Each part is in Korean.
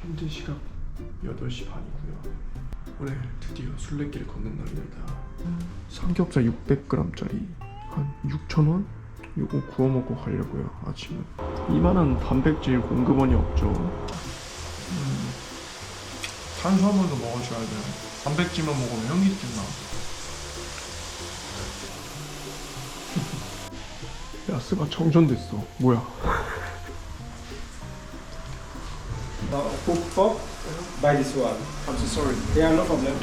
현재 시각 8시 반이고요. 오늘 드디어 순례길을 걷는 날입니다. 삼겹살 600g짜리 한 6,000원? 요거 구워 먹고 가려고요. 아침은 이만한 단백질 공급원이 없죠. 탄수화물도 먹어줘야 돼요. 단백질만 먹으면 현기증 나. 야스가 정전됐어. 뭐야? Cook pork by this one. I'm so sorry. Yeah, no problem.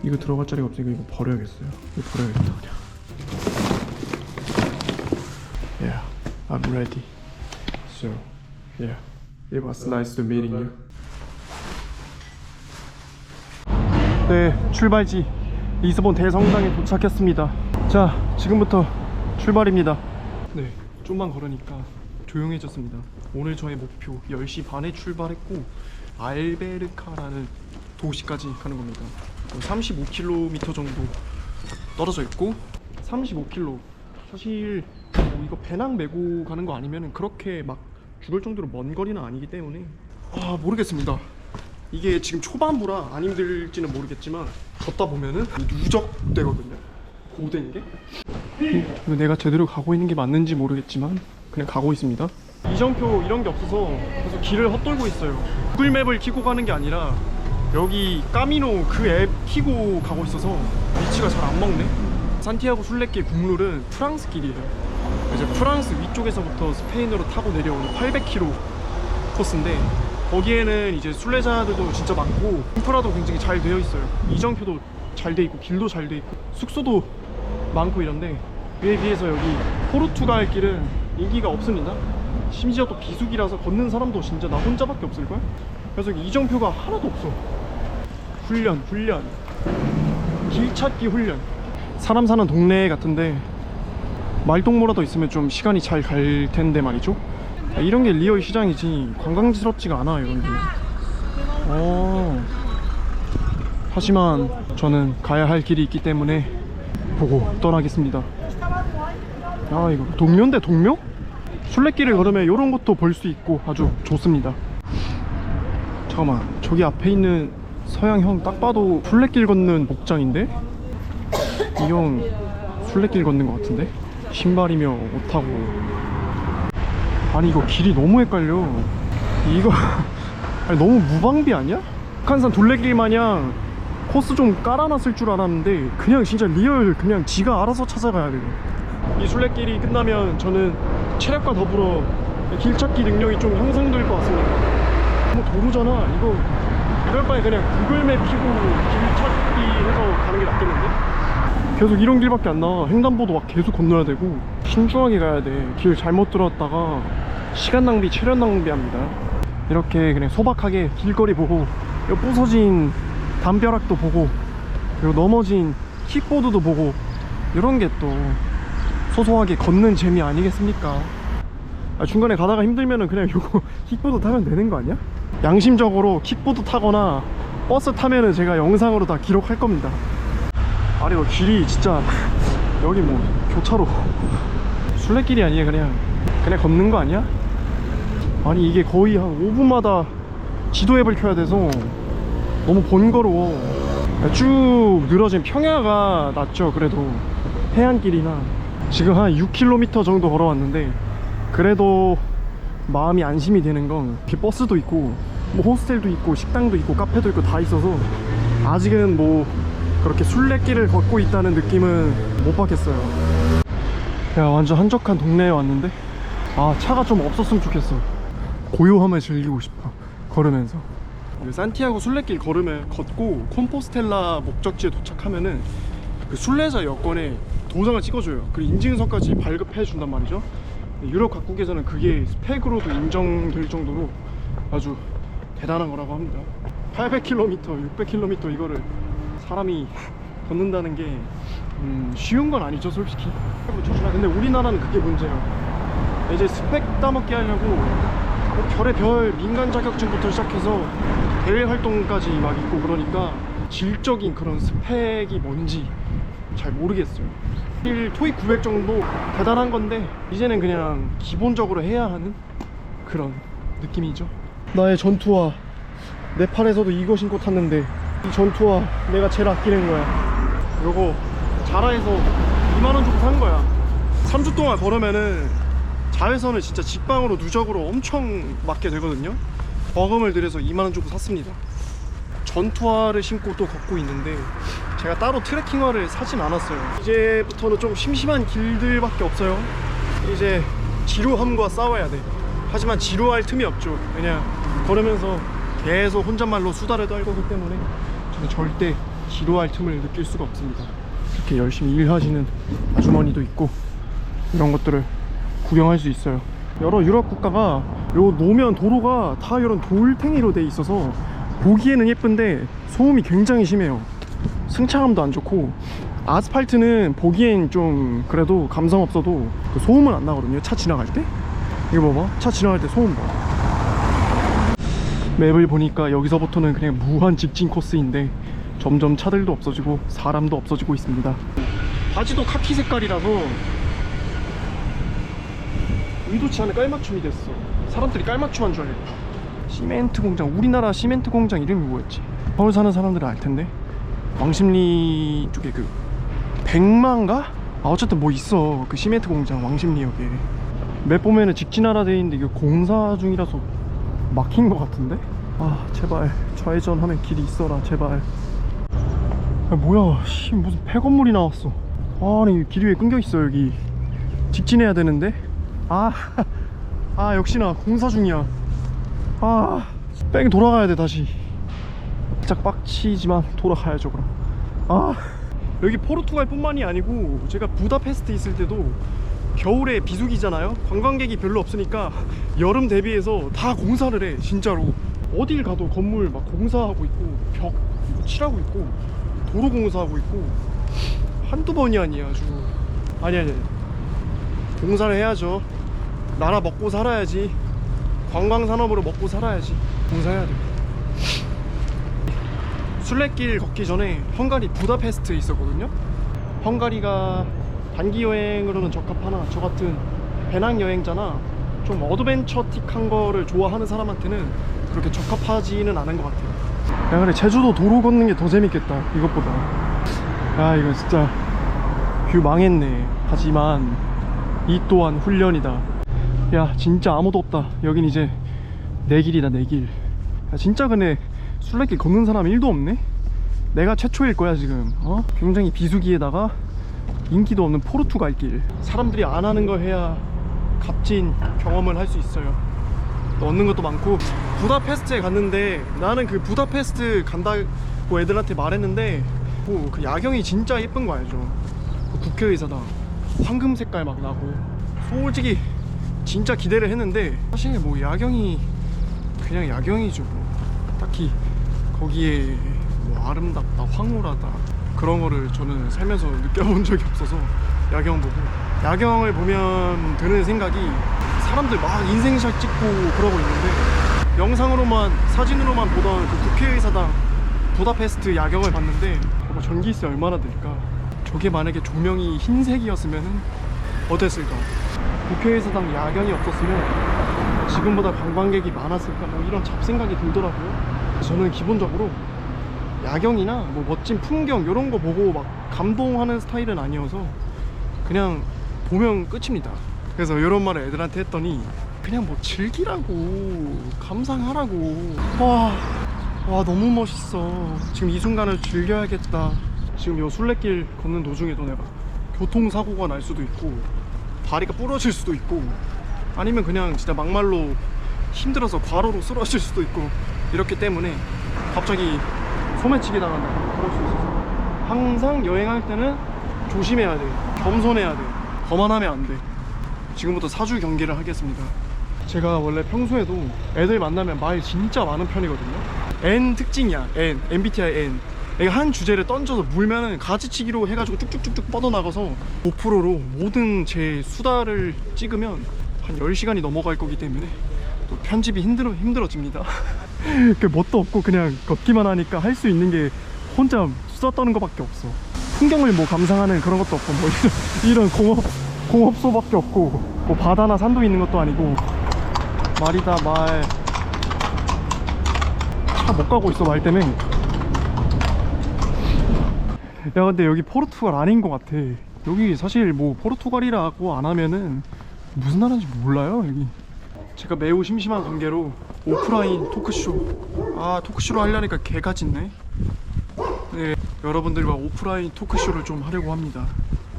이거 들어갈 자리가 없으니까 이거 버려야겠어요. 이거 버려야겠다 그냥. Yeah, I'm ready. So, yeah, it was nice to meeting you. 네, 출발지 리스본 대성당에 도착했습니다. 자, 지금부터 출발입니다. 네, 좀만 걸으니까 조용해졌습니다. 오늘 저의 목표 10시 반에 출발했고 알베르카라는 도시까지 가는 겁니다. 35km 정도 떨어져 있고 35km 사실 뭐 이거 배낭 메고 가는 거 아니면 그렇게 막 죽을 정도로 먼 거리는 아니기 때문에 모르겠습니다. 이게 지금 초반부라 안 힘들지는 모르겠지만 걷다 보면은 누적되거든요. 고된 게. 이거 내가 제대로 가고 있는 게 맞는지 모르겠지만 그냥 가고 있습니다. 이정표 이런 게 없어서 계속 길을 헛돌고 있어요. 구글맵을 켜고 가는 게 아니라 여기 까미노 그 앱 키고 가고 있어서 위치가 잘 안 먹네. 산티아고 순례길 국룰은 프랑스 길이에요. 이제 프랑스 위쪽에서부터 스페인으로 타고 내려오는 800km 코스인데 거기에는 이제 순례자들도 진짜 많고 인프라도 굉장히 잘 되어 있어요. 이정표도 잘 돼 있고 길도 잘 돼 있고 숙소도 많고 이런데 그에 비해서 여기 포르투갈 길은 인기가 없습니다. 심지어 또 비수기라서 걷는 사람도 진짜 나 혼자밖에 없을걸? 그래서 이정표가 하나도 없어. 훈련 길 찾기 훈련. 사람 사는 동네 같은데 말동무라도 있으면 좀 시간이 잘 갈 텐데 말이죠. 이런 게 리얼 시장이지 관광지스럽지가 않아 이런 게. 하지만 저는 가야 할 길이 있기 때문에 보고 떠나겠습니다. 이거 동묘인데 동묘? 순례길을 걸으면 이런 것도 볼 수 있고 아주 좋습니다. 잠깐만, 저기 앞에 있는 서양 형 딱 봐도 순례길 걷는 복장인데? 이 형 순례길 걷는 것 같은데? 신발이며 옷하고. 아니 이거 길이 너무 헷갈려. 이거 아니, 너무 무방비 아니야? 북한산 둘레길 마냥 코스 좀 깔아놨을 줄 알았는데 그냥 진짜 리얼 그냥 지가 알아서 찾아가야 돼요. 이 순례길이 끝나면 저는 체력과 더불어 길 찾기 능력이 좀 향상될 것 같습니다. 뭐 도로잖아. 이거 이럴 바에 그냥 구글맵 키고 길 찾기 해서 가는 게 낫겠는데? 계속 이런 길밖에 안 나와. 횡단보도 막 계속 건너야 되고 신중하게 가야 돼. 길 잘못 들어왔다가 시간 낭비, 체력 낭비합니다. 이렇게 그냥 소박하게 길거리 보고 부서진 담벼락도 보고 그리고 넘어진 킥보드도 보고 이런 게 또 소소하게 걷는 재미 아니겠습니까? 중간에 가다가 힘들면은 그냥 요거 킥보드 타면 되는 거 아니야? 양심적으로 킥보드 타거나 버스 타면은 제가 영상으로 다 기록할 겁니다. 아니 이거 길이 진짜 여기 뭐 교차로 순례길이 아니야. 그냥 걷는 거 아니야? 아니 이게 거의 한 5분마다 지도 앱을 켜야 돼서 너무 번거로워. 쭉 늘어진 평야가 낫죠. 그래도 해안길이나 지금 한 6km 정도 걸어왔는데 그래도 마음이 안심이 되는 건 버스도 있고 뭐 호스텔도 있고 식당도 있고 카페도 있고 다 있어서 아직은 뭐 그렇게 순례길을 걷고 있다는 느낌은 못 받겠어요. 야, 완전 한적한 동네에 왔는데 차가 좀 없었으면 좋겠어. 고요함을 즐기고 싶어 걸으면서. 산티아고 순례길 걷고 콤포스텔라 목적지에 도착하면은 그 순례자 여권에 도장을 찍어줘요. 그리고 인증서까지 발급해 준단 말이죠. 유럽 각국에서는 그게 스펙으로도 인정될 정도로 아주 대단한 거라고 합니다. 800km, 600km 이거를 사람이 걷는다는 게 쉬운 건 아니죠 솔직히. 근데 우리나라는 그게 문제야. 이제 스펙 따먹게 하려고 뭐 별의별 민간 자격증부터 시작해서 대외 활동까지 막 있고 그러니까 질적인 그런 스펙이 뭔지 잘 모르겠어요. 토익 900 정도 대단한 건데 이제는 그냥 기본적으로 해야 하는 그런 느낌이죠. 나의 전투화, 네팔에서도 이거 신고 탔는데 이 전투화 내가 제일 아끼는 거야. 요거 자라에서 2만원 주고 산 거야. 3주 동안 걸으면은 자외선을 진짜 직방으로 누적으로 엄청 맞게 되거든요. 버금을 들여서 2만원 주고 샀습니다. 전투화를 신고 또 걷고 있는데 제가 따로 트레킹화를 사진 않았어요. 이제부터는 좀 심심한 길들밖에 없어요. 이제 지루함과 싸워야 돼. 하지만 지루할 틈이 없죠. 왜냐, 걸으면서 계속 혼잣말로 수다를 떨고기 때문에 저는 절대 지루할 틈을 느낄 수가 없습니다. 이렇게 열심히 일하시는 아주머니도 있고 이런 것들을 구경할 수 있어요. 여러 유럽 국가가 요 노면 도로가 다 이런 돌탱이로 돼 있어서 보기에는 예쁜데 소음이 굉장히 심해요. 승차감도 안 좋고 아스팔트는 보기엔 좀 그래도 감성 없어도 그 소음은 안 나거든요. 차 지나갈 때 이거 봐봐, 차 지나갈 때 소음 봐. 맵을 보니까 여기서부터는 그냥 무한 직진 코스인데 점점 차들도 없어지고 사람도 없어지고 있습니다. 바지도 카키 색깔이라서 의도치 않은 깔맞춤이 됐어. 사람들이 깔맞춤한 줄 알겠다. 시멘트 공장, 우리나라 시멘트 공장 이름이 뭐였지? 서울 사는 사람들은 알 텐데. 왕십리 쪽에 그 백마인가? 아 어쨌든 뭐 있어. 그 시멘트 공장 왕십리역에. 맵 보면은 직진하라 돼 있는데 이거 공사 중이라서 막힌 것 같은데? 아 제발 좌회전하는 길이 있어라 제발. 야, 뭐야 씨, 무슨 폐건물이 나왔어. 아니 길이 왜 끊겨 있어. 여기 직진해야 되는데. 아 역시나 공사 중이야. 뺑 돌아가야 돼 다시. 살짝 빡치지만 돌아가야죠 그럼. 여기 포르투갈 뿐만이 아니고 제가 부다페스트 있을 때도 겨울에 비수기잖아요. 관광객이 별로 없으니까 여름 대비해서 다 공사를 해. 진짜로 어딜 가도 건물 막 공사하고 있고 벽 칠하고 있고 도로 공사하고 있고 한두 번이 아니야. 아주 아니 공사를 해야죠. 나라 먹고 살아야지. 관광산업으로 먹고 살아야지. 공사해야 돼. 순례길 걷기 전에 헝가리 부다페스트에 있었거든요. 헝가리가 단기 여행으로는 적합하나 저 같은 배낭 여행자나 좀 어드벤처틱한 거를 좋아하는 사람한테는 그렇게 적합하지는 않은 것 같아요. 야 그래 제주도 도로 걷는 게 더 재밌겠다 이것보다. 야 이거 진짜 뷰 망했네. 하지만 이 또한 훈련이다. 야 진짜 아무도 없다. 여긴 이제 내 길이다 내 길. 야 진짜 근데 순례길 걷는 사람 1도 없네. 내가 최초일 거야 지금. 굉장히 비수기에다가 인기도 없는 포르투갈 길. 사람들이 안 하는 거 해야 값진 경험을 할 수 있어요. 또 얻는 것도 많고. 부다페스트에 갔는데 나는 그 부다페스트 간다고 애들한테 말했는데 그 야경이 진짜 예쁜 거 알죠? 그 국회의사당 황금 색깔 막 나고 솔직히 진짜 기대를 했는데 사실 뭐 야경이 그냥 야경이죠. 딱히 거기에 뭐 아름답다 황홀하다 그런 거를 저는 살면서 느껴본 적이 없어서 야경 보고 야경을 보면 드는 생각이 사람들 막 인생샷 찍고 그러고 있는데 영상으로만 사진으로만 보던 그 국회의사당 부다페스트 야경을 봤는데 전기세 얼마나 들까? 저게 만약에 조명이 흰색이었으면 어땠을까? 국회의사당 야경이 없었으면 지금보다 관광객이 많았을까? 뭐 이런 잡생각이 들더라고요. 저는 기본적으로 야경이나 뭐 멋진 풍경 이런 거 보고 막 감동하는 스타일은 아니어서 그냥 보면 끝입니다. 그래서 이런 말을 애들한테 했더니 그냥 뭐 즐기라고 감상하라고. 와 너무 멋있어. 지금 이 순간을 즐겨야겠다. 지금 요 순례길 걷는 도중에도 내가 교통사고가 날 수도 있고 다리가 부러질 수도 있고 아니면 그냥 진짜 막말로 힘들어서 과로로 쓰러질 수도 있고 이렇기 때문에 갑자기 소매치기 당한다 그럴 수 있어서 항상 여행할 때는 조심해야 돼. 겸손해야 돼. 거만하면 안 돼. 지금부터 사주 경계를 하겠습니다. 제가 원래 평소에도 애들 만나면 말 진짜 많은 편이거든요. N 특징이야. MBTI N. 내가 한 주제를 던져서 물면은 가지치기로 해가지고 쭉쭉쭉쭉 뻗어나가서 고프로로 모든 제 수다를 찍으면 한 10시간이 넘어갈 거기 때문에 또 편집이 힘들어집니다. 그 뭣도 없고 그냥 걷기만 하니까 할 수 있는 게 혼자 수다 떠는 거밖에 없어. 풍경을 뭐 감상하는 그런 것도 없고 뭐 이런 공업소밖에 없고 뭐 바다나 산도 있는 것도 아니고 말이다 말. 차 못 가고 있어 말 때문에. 야 근데 여기 포르투갈 아닌 것 같아. 여기 사실 뭐 포르투갈이라고 안 하면은 무슨 나라인지 몰라요 여기. 제가 매우 심심한 관계로 오프라인 토크쇼, 토크쇼로 하려니까 개가 짖네. 네, 여러분들과 오프라인 토크쇼를 좀 하려고 합니다.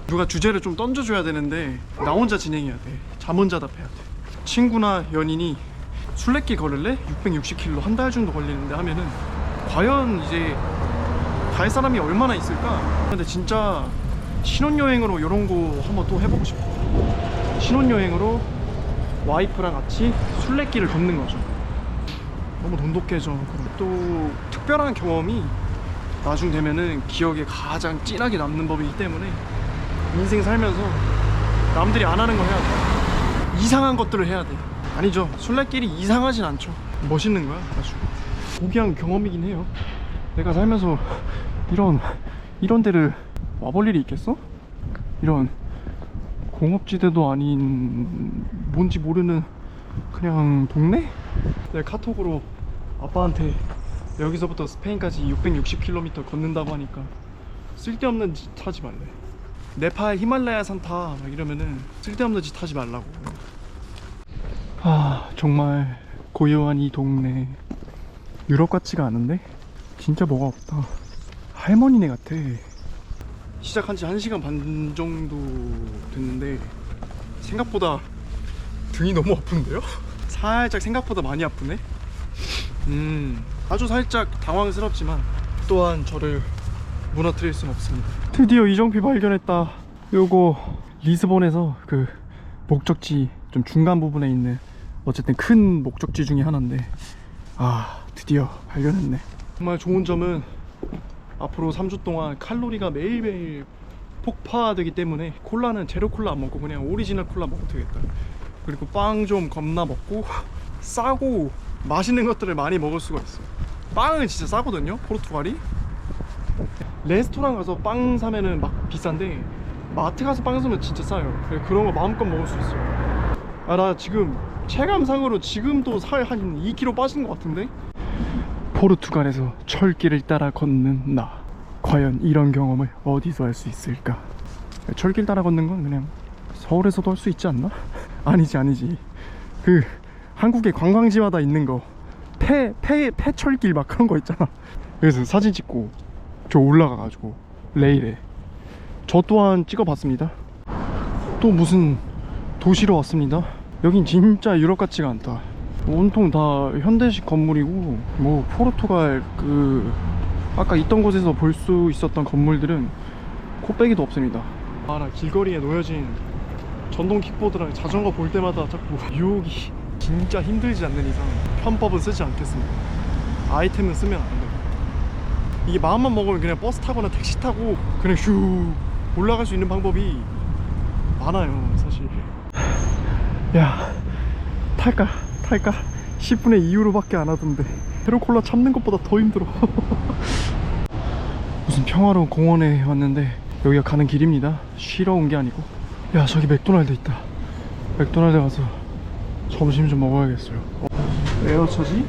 누가 주제를 좀 던져줘야 되는데 나 혼자 진행해야 돼. 잠 혼자 답해야 돼. 친구나 연인이 술래길 걸을래? 660km 한 달 정도 걸리는데 하면은 과연 이제 갈 사람이 얼마나 있을까? 근데 진짜 신혼여행으로 이런 거 한번 또 해보고 싶어. 신혼여행으로 와이프랑 같이 술래길을 걷는 거죠. 너무 돈독해져. 그럼 또 특별한 경험이 나중 되면은 기억에 가장 진하게 남는 법이기 때문에 인생 살면서 남들이 안 하는 거 해야 돼. 이상한 것들을 해야 돼. 아니죠, 술래길이 이상하진 않죠. 멋있는 거야 아주. 고귀한 경험이긴 해요. 내가 살면서 이런 데를 와볼 일이 있겠어? 이런 공업지대도 아닌 뭔지 모르는 그냥 동네? 내가 카톡으로 아빠한테 여기서부터 스페인까지 660km 걷는다고 하니까 쓸데없는 짓 하지 말래. 네팔 히말라야 산 타 막 이러면은 쓸데없는 짓 하지 말라고. 정말 고요한 이 동네 유럽 같지가 않은데? 진짜 뭐가 없다. 할머니네 같아. 시작한 지 1시간 반 정도 됐는데 생각보다 등이 너무 아픈데요? 살짝 생각보다 많이 아프네? 아주 살짝 당황스럽지만 또한 저를 무너뜨릴 순 없습니다. 드디어 이정표 발견했다. 요거 리스본에서 그 목적지 좀 중간 부분에 있는 어쨌든 큰 목적지 중에 하나인데 드디어 발견했네. 정말 좋은 점은 앞으로 3주 동안 칼로리가 매일매일 폭파되기 때문에 콜라는 제로 콜라 안 먹고 그냥 오리지널 콜라 먹어도 되겠다. 그리고 빵 좀 겁나 먹고 싸고 맛있는 것들을 많이 먹을 수가 있어. 빵은 진짜 싸거든요 포르투갈이. 레스토랑 가서 빵 사면은 막 비싼데 마트 가서 빵 사면 진짜 싸요. 그런 거 마음껏 먹을 수 있어요. 나 지금 체감상으로 지금도 살 한 2kg 빠진 것 같은데? 포르투갈에서 철길을 따라 걷는 나, 과연 이런 경험을 어디서 할 수 있을까? 철길 따라 걷는 건 그냥 서울에서도 할 수 있지 않나? 아니지. 그 한국의 관광지마다 있는 거 폐철길 막 그런 거 있잖아. 그래서 사진 찍고 저 올라가가지고 레일에 저 또한 찍어봤습니다. 또 무슨 도시로 왔습니다. 여긴 진짜 유럽 같지가 않다. 온통 다 현대식 건물이고 뭐 포르투갈 그 아까 있던 곳에서 볼 수 있었던 건물들은 코빼기도 없습니다. 나 길거리에 놓여진 전동 킥보드랑 자전거 볼 때마다 자꾸 유혹이. 진짜 힘들지 않는 이상 편법은 쓰지 않겠습니다. 아이템은 쓰면 안 돼요. 이게 마음만 먹으면 그냥 버스 타거나 택시 타고 그냥 슉 올라갈 수 있는 방법이 많아요 사실. 야 탈까 10분의 2유로밖에 안 하던데 제로콜라 참는 것보다 더 힘들어. 무슨 평화로운 공원에 왔는데 여기가 가는 길입니다. 쉬러 온 게 아니고. 야 저기 맥도날드 있다. 맥도날드 가서 점심 좀 먹어야겠어요. 에어차지?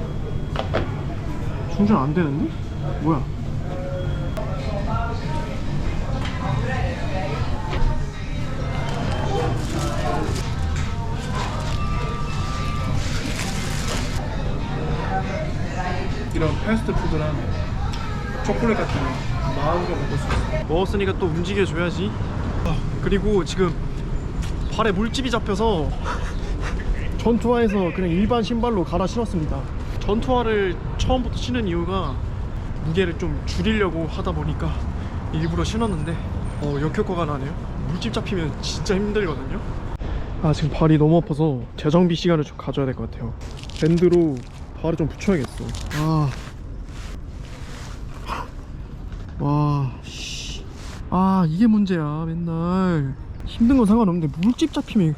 충전 안 되는데? 뭐야? 이런 패스트푸드랑 초콜릿 같은 거 마음껏 먹을 수 있어. 먹었으니까 또 움직여줘야지. 그리고 지금 발에 물집이 잡혀서 전투화에서 그냥 일반 신발로 갈아 신었습니다. 전투화를 처음부터 신은 이유가 무게를 좀 줄이려고 하다 보니까 일부러 신었는데 역효과가 나네요. 물집 잡히면 진짜 힘들거든요. 지금 발이 너무 아파서 재정비 시간을 좀 가져야 될 것 같아요. 밴드로 발을 좀 붙여야겠어. 이게 문제야. 맨날 힘든 건 상관없는데 물집 잡히면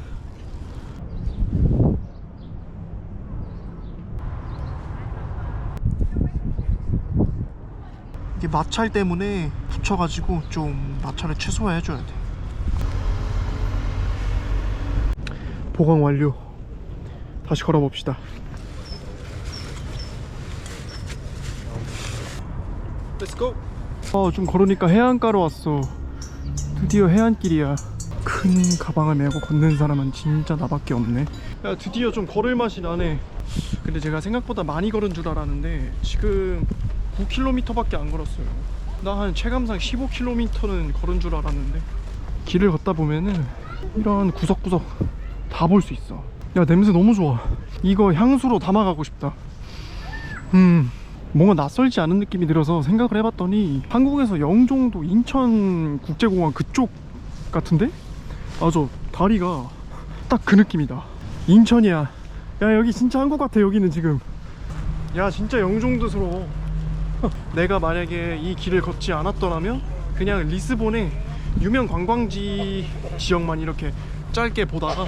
이게 이게 마찰 때문에 붙여가지고 좀 마찰을 최소화해줘야 돼. 보강 완료. 다시 걸어봅시다. Let's go. 좀 걸으니까 해안가로 왔어. 드디어 해안길이야. 큰 가방을 메고 걷는 사람은 진짜 나밖에 없네. 야, 드디어 좀 걸을 맛이 나네. 근데 제가 생각보다 많이 걸은 줄 알았는데 지금 9km밖에 안 걸었어요. 나 한 체감상 15km는 걸은 줄 알았는데 길을 걷다 보면은 이런 구석구석 다 볼 수 있어. 야, 냄새 너무 좋아. 이거 향수로 담아가고 싶다. 뭔가 낯설지 않은 느낌이 들어서 생각을 해봤더니 한국에서 영종도 인천국제공항 그쪽 같은데? 아, 저 다리가 딱 그 느낌이다. 인천이야. 야, 여기 진짜 한국 같아. 여기는 지금. 야, 진짜 영종도스러워. 내가 만약에 이 길을 걷지 않았더라면 그냥 리스본의 유명 관광지 지역만 이렇게 짧게 보다가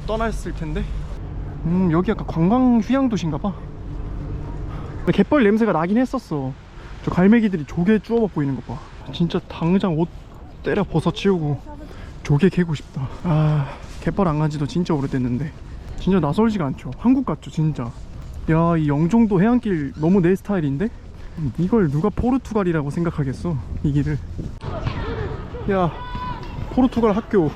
떠났을 텐데. 여기 약간 관광 휴양 도시인가봐. 갯벌 냄새가 나긴 했었어. 저 갈매기들이 조개 쭈워 먹고 있는 거 봐. 진짜 당장 옷 때려 벗어 치우고 조개 캐고 싶다. 아, 갯벌 안 간지도 진짜 오래됐는데 진짜 낯설지가 않죠. 한국 같죠 진짜. 야, 이 영종도 해안길 너무 내 스타일인데? 이걸 누가 포르투갈이라고 생각하겠어, 이 길을. 야, 포르투갈 학교.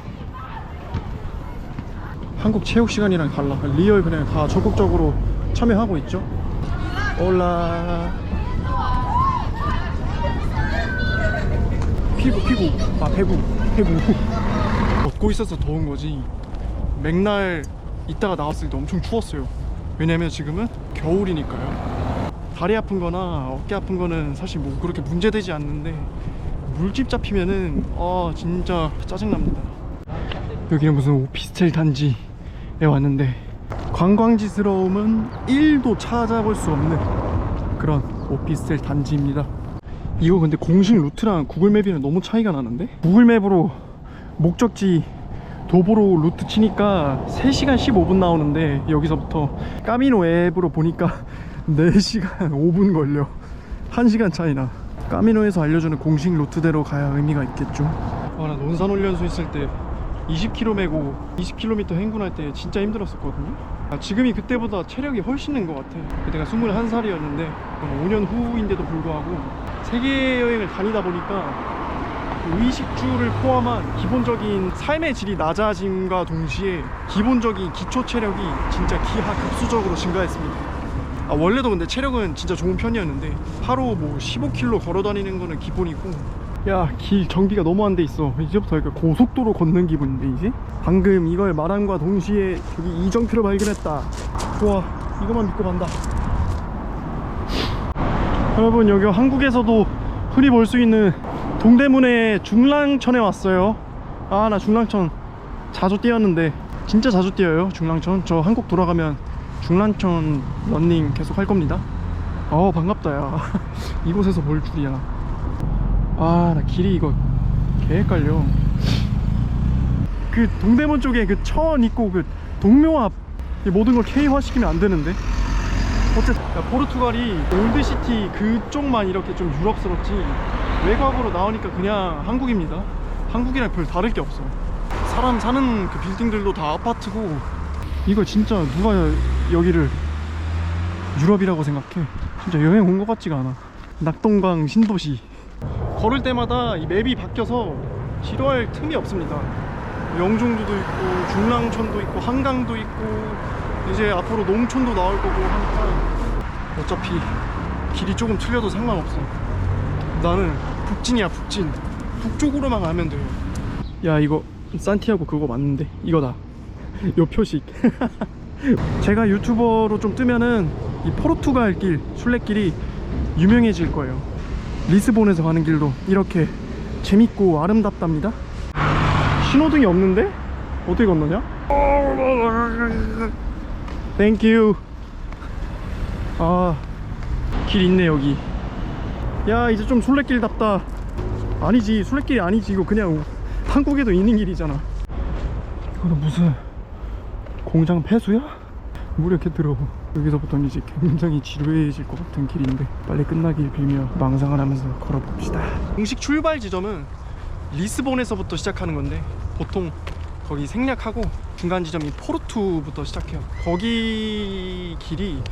한국 체육 시간이랑 달라. 리얼 그냥 다 적극적으로 참여하고 있죠. 올라. 피구. 아, 배구. 걷고 있어서 더운 거지. 맥날 이따가 나왔을 때 엄청 추웠어요. 왜냐면 지금은 겨울이니까요. 다리 아픈 거나 어깨 아픈 거는 사실 뭐 그렇게 문제되지 않는데 물집 잡히면은 진짜 짜증납니다. 여기는 무슨 오피스텔 단지에 왔는데 관광지스러움은 1도 찾아볼 수 없는 그런 오피스텔 단지입니다. 이거 근데 공식 루트랑 구글맵이랑 너무 차이가 나는데? 구글맵으로 목적지 도보로 루트 치니까 3시간 15분 나오는데 여기서부터 까미노 앱으로 보니까 4시간 5분 걸려. 1시간 차이나. 까미노에서 알려주는 공식 루트대로 가야 의미가 있겠죠. 나 논산훈련소 있을 때 20km 메고 20km 행군할 때 진짜 힘들었었거든요. 지금이 그때보다 체력이 훨씬 는 것 같아. 그때가 21살이었는데 5년 후인데도 불구하고 세계 여행을 다니다 보니까 의식주를 포함한 기본적인 삶의 질이 낮아짐과 동시에 기본적인 기초 체력이 진짜 기하급수적으로 증가했습니다. 원래도 근데 체력은 진짜 좋은 편이었는데 하루 뭐 15km 걸어 다니는 거는 기본이고. 야, 길 정비가 너무 안 돼 있어. 이제부터 약간 고속도로 걷는 기분인데 이제? 방금 이걸 말함과 동시에 여기 이정표를 발견했다. 좋아, 이거만 믿고 간다. 여러분, 여기 한국에서도 흔히 볼 수 있는 동대문의 중랑천에 왔어요. 나 중랑천 자주 뛰었는데 진짜 자주 뛰어요. 중랑천. 저 한국 돌아가면 중랑천 러닝 계속 할 겁니다. 반갑다. 야, 이곳에서 볼 줄이야. 나 길이 이거 개 헷갈려. 그 동대문 쪽에 그 천 있고 그 동묘 앞, 모든 걸 K화 시키면 안 되는데. 어쨌든 포르투갈이 올드시티 그쪽만 이렇게 좀 유럽스럽지 외곽으로 나오니까 그냥 한국입니다. 한국이랑 별 다를 게 없어. 사람 사는 그 빌딩들도 다 아파트고. 이거 진짜 누가 여기를 유럽이라고 생각해. 진짜 여행 온 것 같지가 않아. 낙동강 신도시. 걸을 때마다 이 맵이 바뀌어서 지루할 틈이 없습니다. 영종도도 있고 중랑천도 있고 한강도 있고 이제 앞으로 농촌도 나올 거고 하니까 어차피 길이 조금 틀려도 상관없어. 나는 북진이야, 북진. 북쪽으로만 가면 돼요. 야, 이거 산티아고 그거 맞는데 이거다. 요 표식. 제가 유튜버로 좀 뜨면은 이 포르투갈 길, 순례길이 유명해질 거예요. 리스본에서 가는 길도 이렇게 재밌고 아름답답니다. 신호등이 없는데? 어떻게 건너냐? 땡큐. 길 있네 여기. 야, 이제 좀 순례길답다. 아니지, 순례길이 아니지. 이거 그냥 한국에도 있는 길이잖아. 이거는 무슨 공장 폐수야? 물 이렇게 들어. 여기서부터는 이제 굉장히 지루해질 것 같은 길인데 빨리 끝나길 빌며 망상을 하면서 걸어봅시다. 공식 출발 지점은 리스본에서부터 시작하는 건데 보통 거기 생략하고 중간 지점이 포르투부터 시작해요. 거기 길이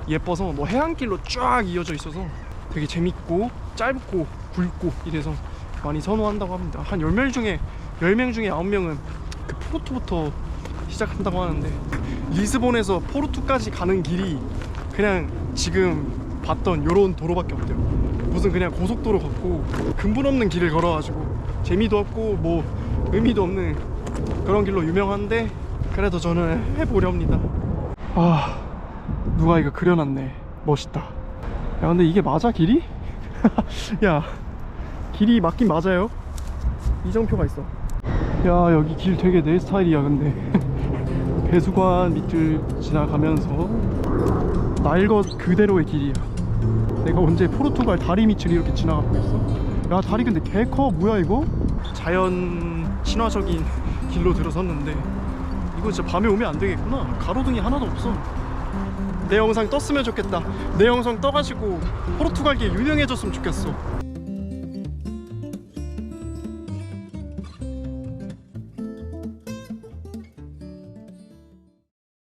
예뻐서 뭐 해안길로 쫙 이어져 있어서 되게 재밌고 짧고 굵고 이래서 많이 선호한다고 합니다. 한 10명 중에 9명은 그 포르투부터 시작한다고 하는데 리스본에서 포르투까지 가는 길이 그냥 지금 봤던 요런 도로밖에 없대요. 무슨 그냥 고속도로 걷고 근본 없는 길을 걸어가지고 재미도 없고 뭐 의미도 없는 그런 길로 유명한데 그래도 저는 해보렵니다. 아, 누가 이거 그려놨네. 멋있다. 야, 근데 이게 맞아 길이? 야, 길이 맞긴 맞아요. 이정표가 있어. 야, 여기 길 되게 내 스타일이야. 근데 배수관 밑을 지나가면서 날것 그대로의 길이야. 내가 언제 포르투갈 다리 밑을 이렇게 지나가고 있어? 야, 다리 근데 개 커. 뭐야 이거? 자연 친화적인 길로 들어섰는데 이거 진짜 밤에 오면 안 되겠구나. 가로등이 하나도 없어. 내 영상 떴으면 좋겠다. 내 영상 떠가지고 포르투갈 길 유명해졌으면 좋겠어.